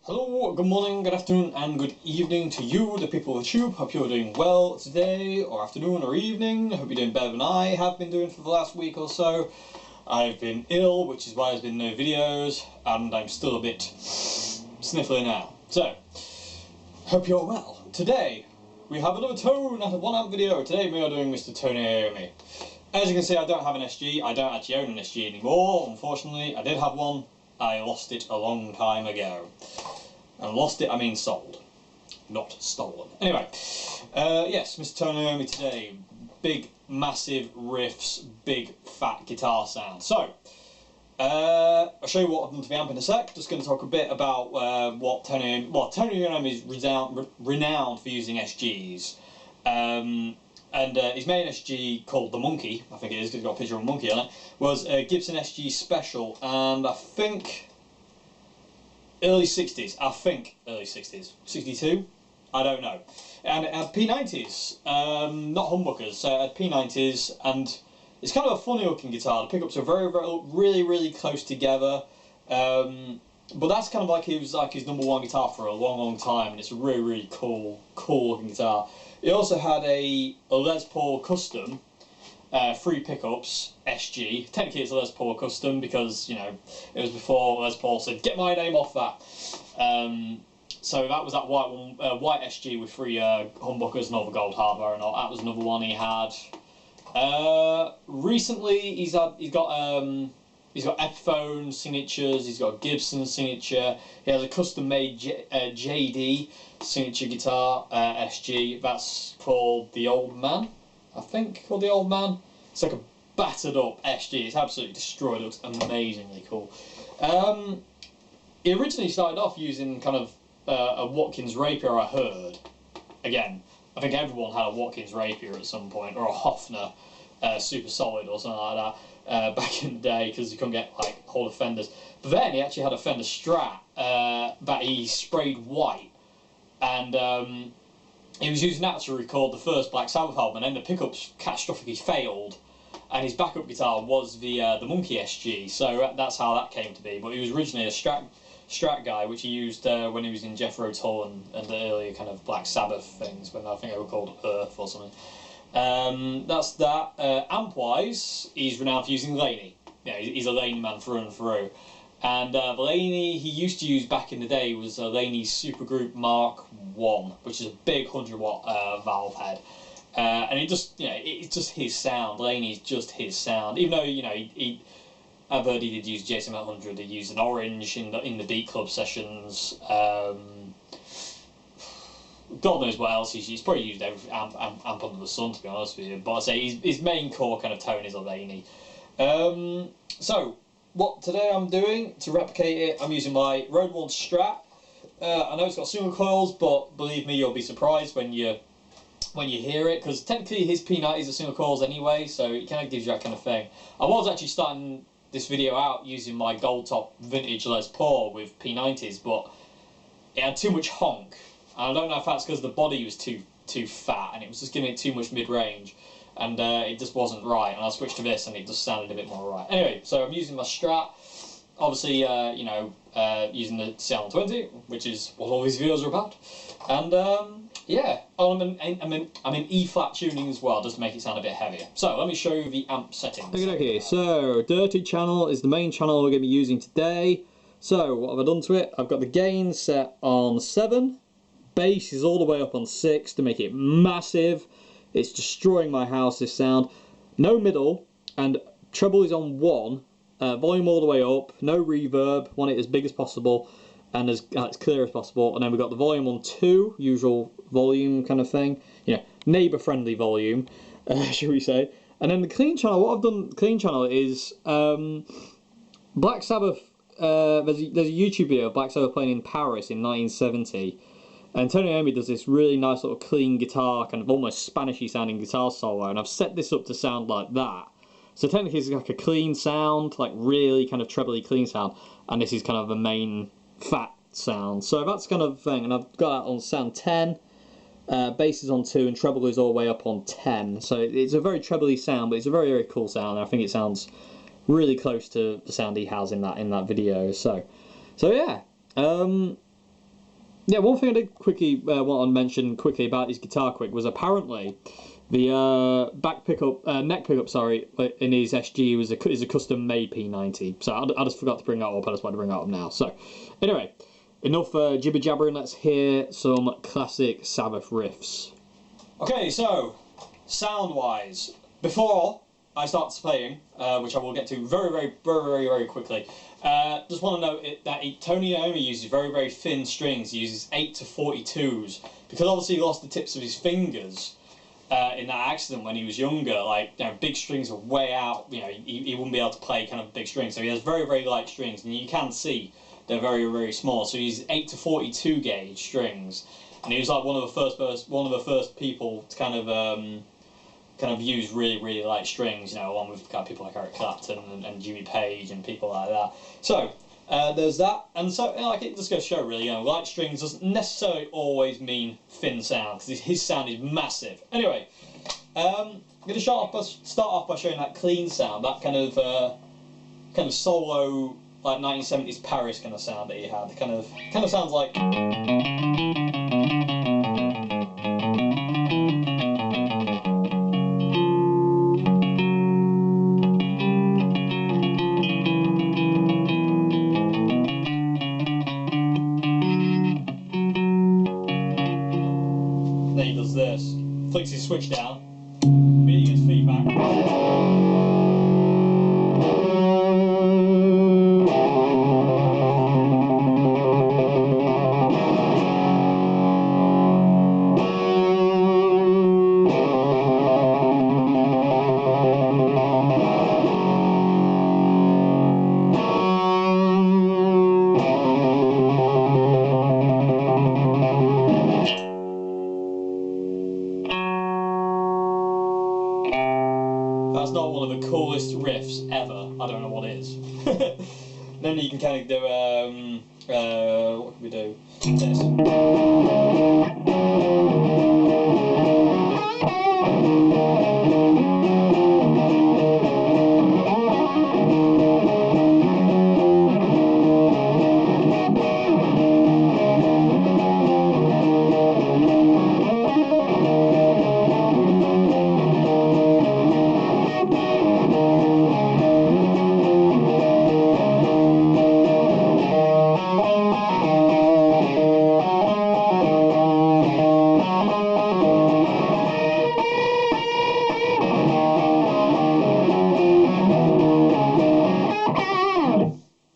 Hello, good morning, good afternoon, and good evening to you, the people of YouTube. Hope you're doing well today, or afternoon, or evening. Hope you're doing better than I have been doing for the last week or so. I've been ill, which is why there's been no videos, and I'm still a bit sniffly now. So, hope you're well. Today, we have another tone out of 1 amp video. Today we are doing Mr. Tony Iommi. As you can see, I don't have an SG. I don't actually own an SG anymore, unfortunately. I did have one. I lost it a long time ago. And lost it, I mean sold, not stolen. Anyway, yes, Mr. Tony Iommi today. Big, massive riffs, big, fat guitar sound. So, I'll show you what I've done to the amp in a sec. Just going to talk a bit about what Tony Iommi is renowned for using SGs. His main SG, called the Monkey, I think it is, because it's got a picture of a monkey on it, was a Gibson SG Special, and I think early 60s, early 60s, 62? I don't know. And it had P90s, not humbuckers, so it had P90s, and it's kind of a funny looking guitar. The pickups are really close together, but that's kind of like his #1 guitar for a long time, and it's a really cool looking guitar. It also had a Les Paul Custom, 3 pickups, SG. Technically it's a Les Paul Custom because, you know, it was before Les Paul said, get my name off that. So that was that white one, white SG with 3 humbuckers and all the gold hardware and all. That was another one he had. Recently he's got Epiphone signatures, he's got a Gibson signature, he has a custom made JD signature guitar, SG, that's called the Old Man, I think, called the Old Man. It's like a battered up SG, it's absolutely destroyed, it looks amazingly cool. He originally started off using kind of a Watkins Rapier, I heard. Again, I think everyone had a Watkins Rapier at some point, or a Hofner Super Solid or something like that back in the day, because you couldn't get like hold of Fenders. But then he actually had a Fender Strat that he sprayed white, and he was using that to record the first Black Sabbath album, and then the pickups catastrophically failed, and his backup guitar was the Monkey SG, so that's how that came to be. But he was originally a Strat guy, which he used when he was in Jethro Tull and the earlier kind of Black Sabbath things, when I think they were called Earth or something. That's that. Amp-wise, he's renowned for using Laney. Yeah, he's a Laney man through and through. And the Laney he used to use back in the day was a Laney Supergroup Mark 1, which is a big 100-watt valve head. And it just, you know, it's just his sound. Laney's just his sound. Even though, you know, I've heard he did use JSM 100. He used an Orange in the Beat Club sessions. God knows what else he's probably used every amp under the sun, to be honest with you. But I say his main core kind of tone is a Laney. So what today I'm doing to replicate it, I'm using my Road 1 Strat. I know it's got single coils, but believe me, you'll be surprised when you hear it, because technically his P90s are single coils anyway, so it kind of gives you that kind of thing. I was actually starting this video out using my gold top vintage Les Paul with P90s, but it had too much honk. I don't know if that's because the body was too fat and it was just giving it too much mid-range, and it just wasn't right, and I switched to this and it just sounded a bit more right. Anyway, so I'm using my Strat, obviously, you know, using the CR120, which is what all these videos are about, and yeah, I'm in E-flat tuning as well, just to make it sound a bit heavier. So let me show you the amp settings. Okay, so Dirty Channel is the main channel we're going to be using today. So what have I done to it? I've got the gain set on 7. Bass is all the way up on 6 to make it massive. It's destroying my house, this sound. No middle, and treble is on 1. Volume all the way up, no reverb, want it as big as possible and as clear as possible. And then we've got the volume on 2, usual volume kind of thing. You know, neighbour friendly volume, shall we say. And then the clean channel, what I've done clean channel is Black Sabbath. There's a YouTube video of Black Sabbath playing in Paris in 1970. And Tony Iommi does this really nice little clean guitar, kind of almost Spanishy sounding guitar solo, and I've set this up to sound like that. So technically it's like a clean sound, like really kind of trebly clean sound, and this is kind of the main fat sound. So that's kind of the thing, and I've got that on sound 10, bass is on 2, and treble is all the way up on 10. So it's a very trebly sound, but it's a very cool sound, and I think it sounds really close to the sound he has in that video. So yeah. Yeah, one thing I did quickly want to mention quickly about his guitar quick was apparently the back pickup, neck pickup, sorry, in his SG is a custom made P90. So I just forgot to bring that up. I just wanted to bring that up now. So anyway, enough jibber jabbering. Let's hear some classic Sabbath riffs. Okay, so sound wise, before I start playing, which I will get to very quickly. Just want to note that Tony Iommi uses very thin strings. He uses 8 to 42s because obviously he lost the tips of his fingers in that accident when he was younger. Like, you know, big strings are way out. You know, he wouldn't be able to play kind of big strings. So he has very light strings, and you can see they're very small. So he uses 8 to 42 gauge strings, and he was like one of the first people to kind of use really light strings, you know, along with kind of people like Eric Clapton and Jimmy Page and people like that. So there's that, and so like it just goes to show really, you know, light strings doesn't necessarily always mean thin sound because his sound is massive. Anyway, I'm going to start off by showing that clean sound, that kind of solo like 1970s Paris kind of sound that he had. It kind of sounds like. Then he does this, flicks his switch down, really gets feedback. That's not one of the coolest riffs ever. I don't know what is. Then you can kind of do, what can we do? This.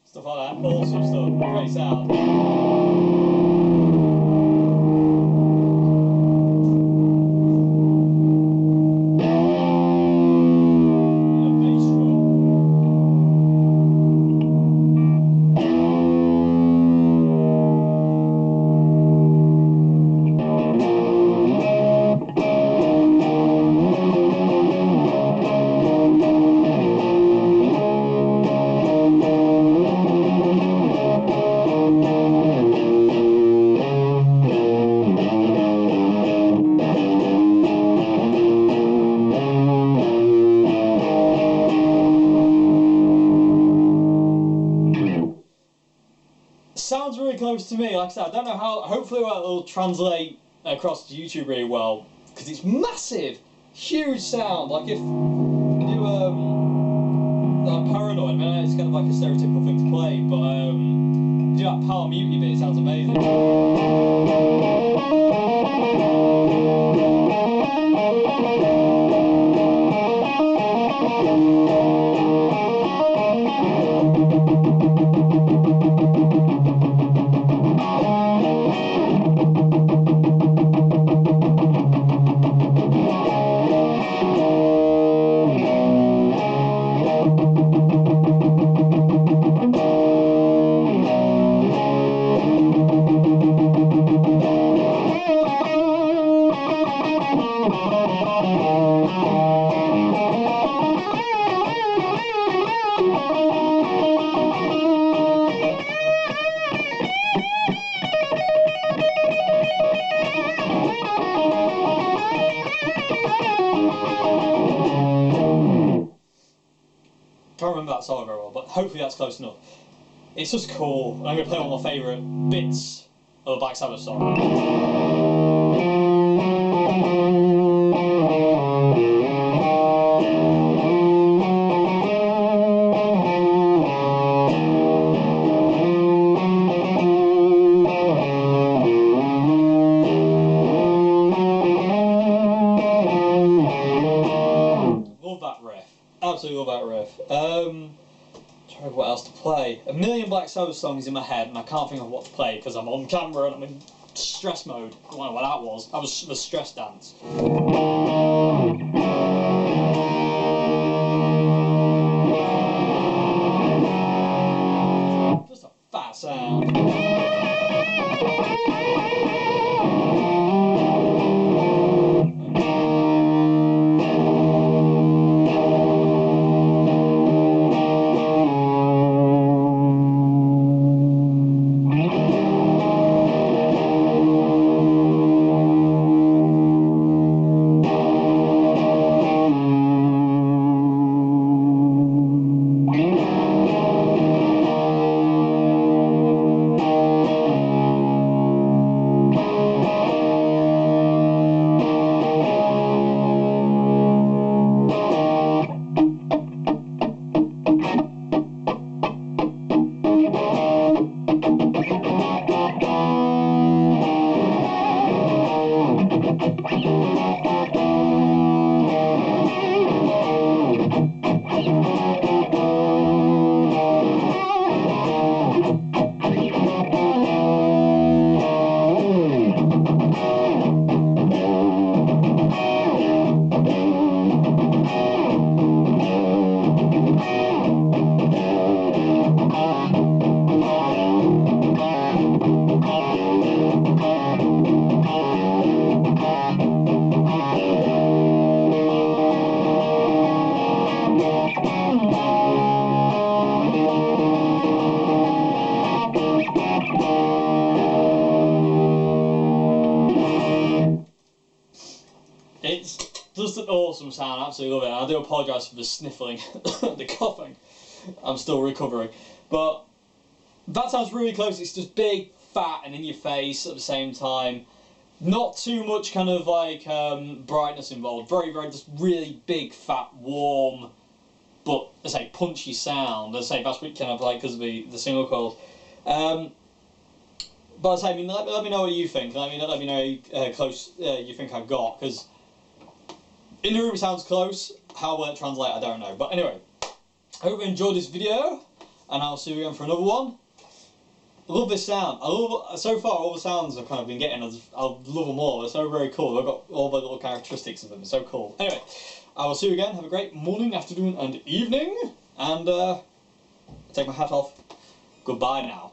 Stuff like that, awesome stuff, great sound. Sounds really close to me. Like I said, I don't know how. Hopefully, it'll translate across to YouTube really well because it's massive, huge sound. Like if you do Paranoid, I mean, it's kind of like a stereotypical thing to play, but if you do that Power Mutiny bit, it sounds amazing. Can't remember that solo very well, but hopefully that's close enough. It's just cool. I'm going to play one of my favourite bits of a Black Sabbath song. Love that riff. Absolutely love that riff. Trying what else to play. A million Black Sabbath songs in my head, and I can't think of what to play because I'm on camera and I'm in stress mode. I don't know what that was. That was the stress dance. Just a fat sound. It's just an awesome sound, absolutely love it. And I do apologise for the sniffling, the coughing. I'm still recovering. But that sounds really close. It's just big, fat, and in your face at the same time. Not too much kind of like brightness involved. Very, very just really big, fat, warm, but I say punchy sound. I say that's what kind of like because of the single coils. But I say, I mean, let me know what you think. Let me know how close you think I've got, because in the room it sounds close. How will it translate? I don't know. But anyway, I hope you enjoyed this video, and I'll see you again for another one. I love this sound. I love, so far all the sounds I've kind of been getting, I love them all. They're so very cool. I've got all the little characteristics of them. It's so cool. Anyway, I will see you again. Have a great morning, afternoon, and evening. And take my hat off. Goodbye now.